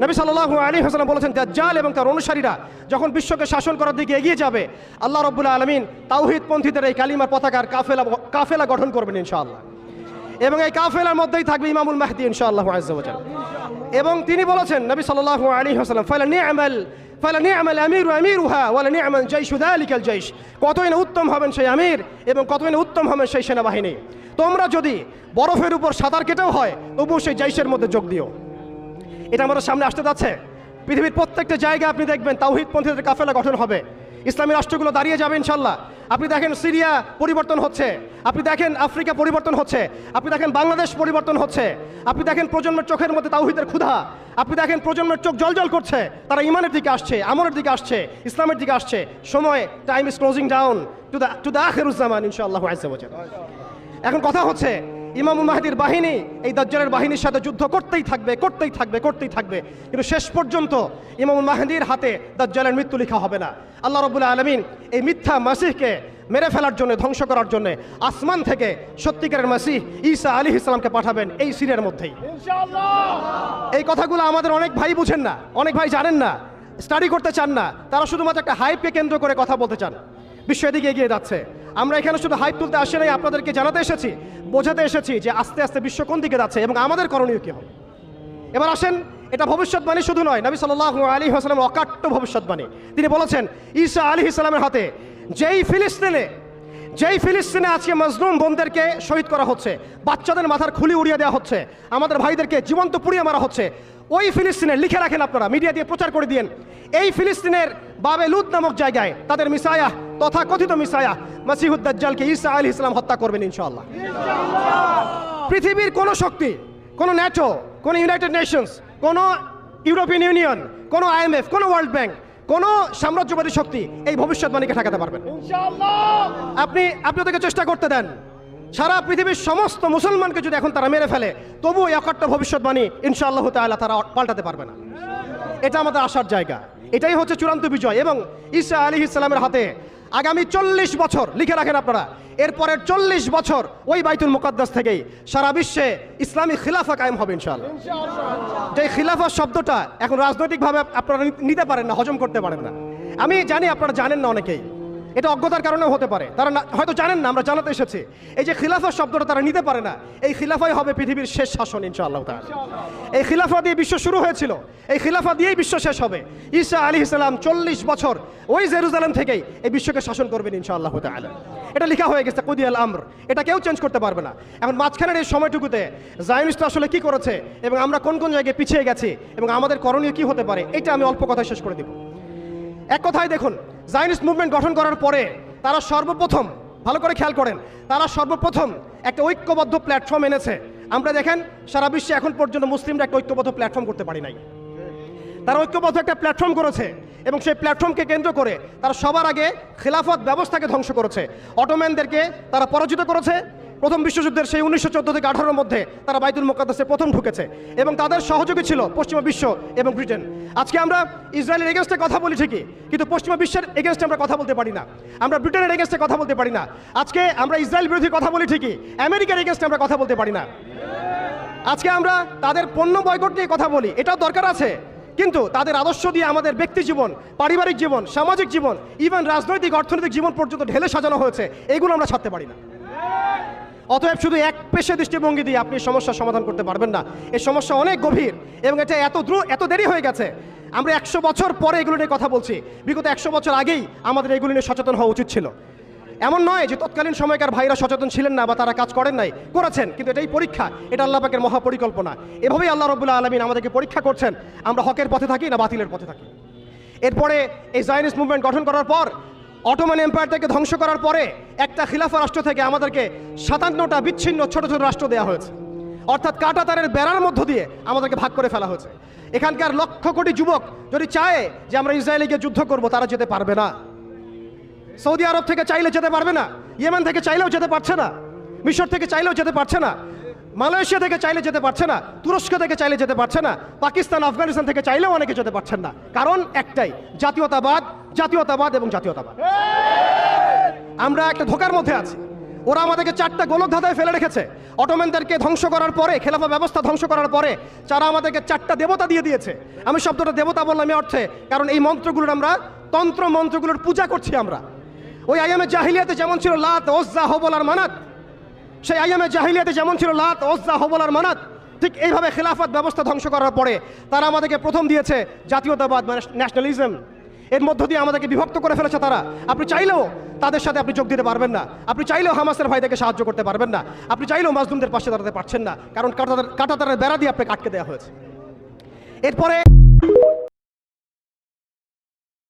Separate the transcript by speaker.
Speaker 1: নবী সাল্লাল্লাহু আলাইহি ওয়াসাল্লাম বলেছেন, দাজ্জাল এবং তার অনুসারীরা যখন বিশ্বকে শাসন করার দিকে এগিয়ে যাবে, আল্লাহ রাব্বুল আলামিন তাওহীদপন্থীদের এই কালিমার পতাকার কাফেলা গঠন করবেন ইনশাআল্লাহ। এবং এই কাফেলার মধ্যেই থাকবে ইমামুল মাহদী ইনশাআল্লাহু আযজা ওয়া জাল্লা। এবং তিনি বলেছেন, নবী সাল্লাল্লাহু আলাইহি ওয়াসাল্লাম, ফালা নি'মাল আমিরু আমিরুহা ওয়া লা নি'মাল জাইশু যালিকাল জাইশ, কতই না উত্তম হবেন সেই আমির এবং কতই না উত্তম হবেন সেই সেনাবাহিনী। তোমরা যদি বরফের উপর সাঁতার কেটেও হয় তবুও সেই জাইশের মধ্যে যোগ দিও। এটা আমাদের সামনে আসতে যাচ্ছে। পৃথিবীর প্রত্যেকটা জায়গায় আপনি দেখবেন তাওহীদপন্থীদের কাফেলা গঠন হবে, ইসলামী রাষ্ট্রগুলো দাঁড়িয়ে যাবে ইনশাল্লাহ। আপনি দেখেন সিরিয়া পরিবর্তন হচ্ছে, আপনি দেখেন আফ্রিকা পরিবর্তন হচ্ছে, আপনি দেখেন বাংলাদেশ পরিবর্তন হচ্ছে, আপনি দেখেন প্রজন্মের চোখের মধ্যে তাওহীদের ক্ষুধা, আপনি দেখেন প্রজন্মের চোখ জলজল করছে, তারা ইমানের দিকে আসছে, আমলের দিকে আসছে, ইসলামের দিকে আসছে। সময়, time is closing down to the আখিরুজ জামান ইনশাআল্লাহু আযজা ওয়া জাল্লা। এখন কথা হচ্ছে, ইমামুল মাহদীর বাহিনী এই দাজ্জালের বাহিনীর সাথে যুদ্ধ করতেই থাকবে, করতেই থাকবে, করতেই থাকবে, কিন্তু শেষ পর্যন্ত ইমামুল মাহদীর হাতে দাজ্জালের মৃত্যু লেখা হবে না। আল্লাহ রাব্বুল আলামিন এই মিথ্যা মাসিহকে মেরে ফেলার জন্য, ধ্বংস করার জন্য আসমান থেকে সত্যিকারের মাসিহ ঈসা আলাইহিস সালামকে পাঠাবেন এই সিরিয়ার মধ্যেই ইনশাআল্লাহ। এই কথাগুলো আমাদের অনেক ভাই বুঝেন না, অনেক ভাই জানেন না, স্টাডি করতে চান না, তারা শুধুমাত্র একটা হাইপকে কেন্দ্র করে কথা বলতে চান। বিশ্ব এদিকে এগিয়ে যাচ্ছে, আমরা এখানে শুধু হাইপ তুলতে আসি নাই, আপনাদেরকে জানাতে এসেছি, বোঝাতে এসেছি যে আস্তে আস্তে বিশ্ব কোন দিকে যাচ্ছে এবং আমাদের করণীয় কী হবে। এবার আসেন, এটা ভবিষ্যৎবাণী শুধু নয়, নবী সাল্লাল্লাহু আলাইহি ওয়াসাল্লাম অকাট্য ভবিষ্যৎবাণী। তিনি বলেছেন, ঈসা আলাইহিস সালামের হাতে যেই ফিলিস্তিনে আজকে মাজলুম বোনদেরকে শহীদ করা হচ্ছে, বাচ্চাদের মাথার খুলি উড়িয়ে দেওয়া হচ্ছে, আমাদের ভাইদেরকে জীবন্ত পুড়িয়ে মারা হচ্ছে, ওই ফিলিস্তিনে লিখে রাখেন আপনারা, মিডিয়া দিয়ে প্রচার করে দিয়েন, এই ফিলিস্তিনের বাবে লুদ নামক জায়গায় তাদের মিসায়া, তথাকথিত মিসায়া মাসিহুদ দাজ্জালকে ঈসা আলাইহিস সালাম হত্যা করবেন ইনশাআল্লাহ। পৃথিবীর কোনো শক্তি, কোনো ন্যাটো, কোনো ইউনাইটেড নেশনস, কোনো ইউরোপিয়ান ইউনিয়ন, কোনো IMF, কোনো ওয়ার্ল্ড ব্যাংক, কোনো সাম্রাজ্যবাদী শক্তি এই ভবিষ্যৎবাণীকে ঠেকাতে পারবেন ইনশাআল্লাহ। আপনি ওদেরকে চেষ্টা করতে দেন, সারা পৃথিবীর সমস্ত মুসলমানকে যদি এখন তারা মেরে ফেলে, তবুও এই অকাট্য ভবিষ্যৎবাণী ইনশাআল্লাহ তাআলা তারা পাল্টাতে পারবে না। এটা আমাদের আশার জায়গা, এটাই হচ্ছে চূড়ান্ত বিজয়। এবং ঈসা আলাইহিস সালামের হাতে আগামী 40 বছর লিখে রাখেন আপনারা, এরপরের 40 বছর ওই বাইতুল মুকাদ্দাস থেকেই সারা বিশ্বে ইসলামী খিলাফা কায়েম হবে ইনশাআল্লাহ। যে খিলাফা শব্দটা এখন রাজনৈতিকভাবে আপনারা নিতে পারেন না, হজম করতে পারেন না। আমি জানি আপনারা জানেন না, অনেকেই এটা অজ্ঞতার কারণেও হতে পারে, তারা হয়তো জানেন না, আমরা জানাতে এসেছি। এই যে খিলাফা শব্দটা তারা নিতে পারে না, এই খিলাফাই হবে পৃথিবীর শেষ শাসন ইনশাআল্লাহ তাআলা। এই খিলাফা দিয়ে বিশ্ব শুরু হয়েছিল, এই খিলাফা দিয়েই বিশ্ব শেষ হবে। ঈসা আলাইহিস সালাম 40 বছর ওই জেরুজালেম থেকেই এই বিশ্বকে শাসন করবেন ইনশাআল্লাহ তাআলা। এটা লেখা হয়ে গেছে, কুদিয়াল আমর, এটা কেউ চেঞ্জ করতে পারবে না। এখন মাঝখানের এই সময়টুকুতে জায়নিস্ট আসলে কি করেছে এবং আমরা কোন কোন জায়গায় পিছিয়ে গেছি এবং আমাদের করণীয় কি হতে পারে, এটা আমি অল্প কথায় শেষ করে দেব। এক কথায় দেখুন, জায়নিস্ট মুভমেন্ট গঠন করার পরে তারা সর্বপ্রথম, ভালো করে খেয়াল করেন, তারা সর্বপ্রথম একটা ঐক্যবদ্ধ প্ল্যাটফর্ম এনেছে। আমরা দেখেন সারা বিশ্বে এখন পর্যন্ত মুসলিমরা একটা ঐক্যবদ্ধ প্ল্যাটফর্ম করতে পারি নাই। তারা ঐক্যবদ্ধ একটা প্ল্যাটফর্ম করেছে এবং সেই প্ল্যাটফর্মকে কেন্দ্র করে তারা সবার আগে খেলাফত ব্যবস্থাকে ধ্বংস করেছে, অটোম্যানদেরকে তারা পরাজিত করেছে। প্রথম বিশ্বযুদ্ধের সেই 1914 থেকে 18-এর মধ্যে তারা বাইতুল মুকাদ্দাসে প্রথম ঢুকেছে এবং তাদের সহযোগী ছিল পশ্চিমা বিশ্ব এবং ব্রিটেন। আজকে আমরা ইসরায়েলের এগেনস্টে কথা বলি ঠিকই, কিন্তু পশ্চিমা বিশ্বের এগেনস্টে আমরা কথা বলতে পারি না, আমরা ব্রিটেনের এগেনস্টে কথা বলতে পারি না। আজকে আমরা ইসরায়েল বিরোধী কথা বলি ঠিকই, আমেরিকার এগেনস্টে আমরা কথা বলতে পারি না। আজকে আমরা তাদের পণ্য বয়কট নিয়ে কথা বলি, এটাও দরকার আছে, কিন্তু তাদের আদর্শ দিয়ে আমাদের ব্যক্তি জীবন, পারিবারিক জীবন, সামাজিক জীবন, ইভেন রাজনৈতিক অর্থনৈতিক জীবন পর্যন্ত ঢেলে সাজানো হয়েছে, এইগুলো আমরা ছাড়তে পারি না। অতএব শুধু এক পেশে দৃষ্টিভঙ্গি দিয়ে আপনি সমস্যার সমাধান করতে পারবেন না। এই সমস্যা অনেক গভীর এবং এটা এত দেরি হয়ে গেছে। আমরা 100 বছর পরে এগুলো নিয়ে কথা বলছি, বিগত 100 বছর আগেই আমাদের এগুলো নিয়ে সচেতন হওয়া উচিত ছিল। এমন নয় যে তৎকালীন সময়কার ভাইরা সচেতন ছিলেন না বা তারা কাজ করেন নাই, করেছেন, কিন্তু এটাই পরীক্ষা, এটা আল্লাহ পাকের মহাপরিকল্পনা। এভাবেই আল্লাহ রাব্বুল আলামিন আমাদেরকে পরীক্ষা করছেন, আমরা হকের পথে থাকি না বাতিলের পথে থাকি। এরপরে এই জায়নিস্ট মুভমেন্ট গঠন করার পর, অটোমান এম্পায়ারটাকে ধ্বংস করার পরে একটা খিলাফা রাষ্ট্র থেকে আমাদেরকে 57টা বিচ্ছিন্ন ছোট ছোট রাষ্ট্র দেওয়া হয়েছে, অর্থাৎ কাঁটা তারের বেড়ার মধ্য দিয়ে আমাদেরকে ভাগ করে ফেলা হয়েছে। এখানকার লক্ষ কোটি যুবক যদি চায় যে আমরা ইসরায়েলে গিয়ে যুদ্ধ করব, তারা যেতে পারবে না। সৌদি আরব থেকে চাইলে যেতে পারবে না, ইয়েমেন থেকে চাইলেও যেতে পারছে না, মিশর থেকে চাইলেও যেতে পারছে না, মালয়েশিয়া থেকে চাইলে যেতে পারছে না, তুরস্ক থেকে চাইলে যেতে পারছে না, পাকিস্তান আফগানিস্তান থেকে চাইলেও অনেকে যেতে পারছেন না। কারণ একটাই, জাতীয়তাবাদ, জাতীয়তাবাদ এবং জাতীয়তাবাদ। আমরা একটা ধোকার মধ্যে আছি। ওরা আমাদেরকে 4টা গোলক ধাঁধায় ফেলে রেখেছে। অটোম্যানদেরকে ধ্বংস করার পরে, খেলাফা ব্যবস্থা ধ্বংস করার পরে তারা আমাদেরকে 4টা দেবতা দিয়ে দিয়েছে। আমি শব্দটা দেবতা বললাম এই অর্থে, কারণ এই মন্ত্রগুলোর আমরা তন্ত্র মন্ত্রগুলোর পূজা করছি আমরা। ওই আইয়ামে জাহিলিয়াতে যেমন ছিল লাত, ওজ্জা, হবল আর মানাত, সেই আইয়ামে জাহিলিয়াতে যেমন ছিল লাত, ওজ্জা, হবল আর মানাত, ঠিক এইভাবে খেলাফত ব্যবস্থা ধ্বংস করার পরে তারা আমাদেরকে প্রথম দিয়েছে জাতীয়তাবাদ, মানে ন্যাশনালিজম। এর মধ্য দিয়ে আমাদেরকে বিভক্ত করে ফেলেছে তারা। আপনি চাইলেও তাদের সাথে আপনি যোগ দিতে পারবেন না, আপনি চাইলেও হামাসের ভাইদেরকে সাহায্য করতে পারবেন না, আপনি চাইলেও মাজলুমদের পাশে দাঁড়াতে পারছেন না, কারণ কাঁটাতারের বেড়া দিয়ে আপনাকে আটকে দেওয়া হয়েছে। এরপরে